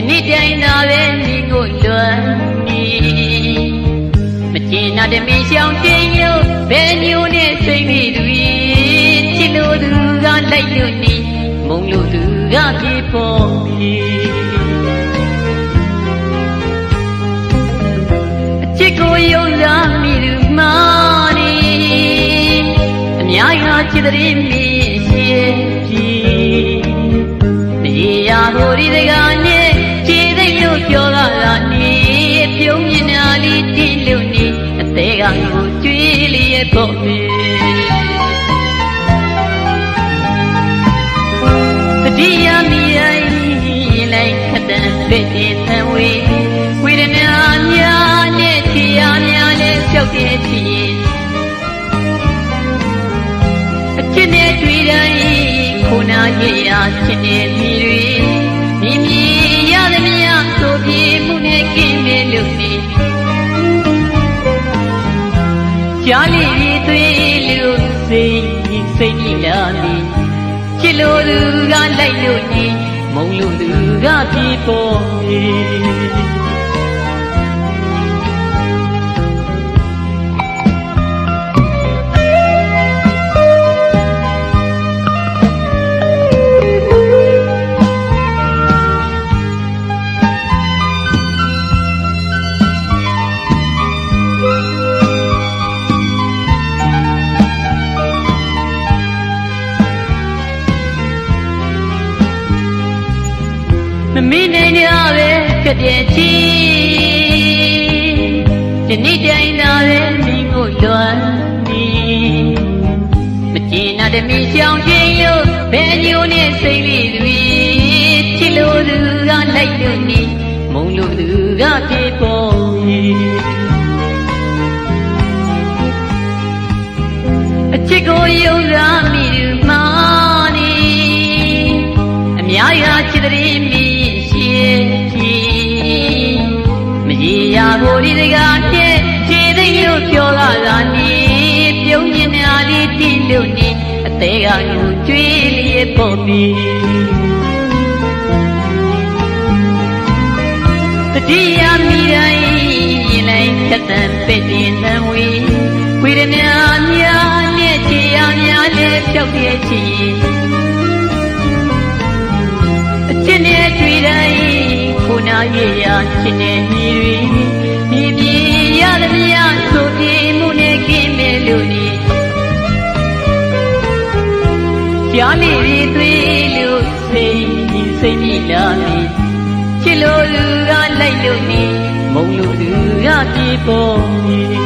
နေ့တိုင်းသာပဲညီကိုလွမ်းနေမကျင်နာတမင်ရှောင်တင်လို့ဘယ်ညိုနဲ့စိတ်မိသူချစ်လို့သူကလိုက်လို့နေမုံလို့သူကပြေပေါ်ပြီအချစ်ကိုယုံစားမိသူမှနေအများကြီးချစ်တဲ့မိရှိပြီမရေရာဟိုဒီစကားနဲ့ခြေသိလို့ပြောတာနေပြုံးမြင်နာလေးတိလို့နေအသေးကကိုကျွေးလေးရဲ့ပေါ့ပြီတတိယမိရိုင်းလိုက်ခတန်ပြည့်တဲ့သံဝေဝေဒနာများနဲ့ခြေရများနဲ့ကြောက်တဲ့ချီအချစ်နဲ့တွေ့တိုင်းခုနာရဲ့ရာချစ်တဲ့မိတွေမိမိရသမျှဆိုပြေမှုနဲ့ကင်းမဲ့လို့နေကြားလေးသွေးလို့စိတ်ကြီးလာပြီချစ်လို့သူကလိုက်လို့နေမုံလို့သူကပြေပေါ်နေမမီးနေရပဲကပြည့်ချီဒီနေ့တိုင်းသာပဲမိကိုလွမ်းနေမကျင်နာတမီးရှောင်ချင်းလို့ဘယ်ညိုနဲ့စိတ်လေးတွေချစ်လို့သူကလိုက်လို့နေမုံလို့သူကပြေပေါ်နေအချစ်ကိုယုံစားမိသူမှနေအများကြီးချစ်တဲ့မိမရေရာကိုဒီစကားနဲ့ခြေသိလို့ပြောတာနေပြုံးမြင်နာလေးတိလို့နေအသေးကကိုကျွေးလေးပေါ်ပြီတတိယမိတိုင်းရင်လိုက်ခတ်တန်ပဲ့တင်သံဝေဝေဒနာများနဲ့ခြေရများနဲ့ပြောက်ပြည့်ချီအချစ်နဲ့တွေ့တိုင်းခုနာရဲ့ရာချစ်တဲ့ညီတွေမြည်မြည်ရသမျှဆိုပြေမှုနဲ့ကင်းမဲ့လို့နေကြားလေးတွေသွေးလို့စိတ်မိလာပြီချစ်လို့သူကလိုက်လို့နေမုံလို့သူကပြေပေါ်နေ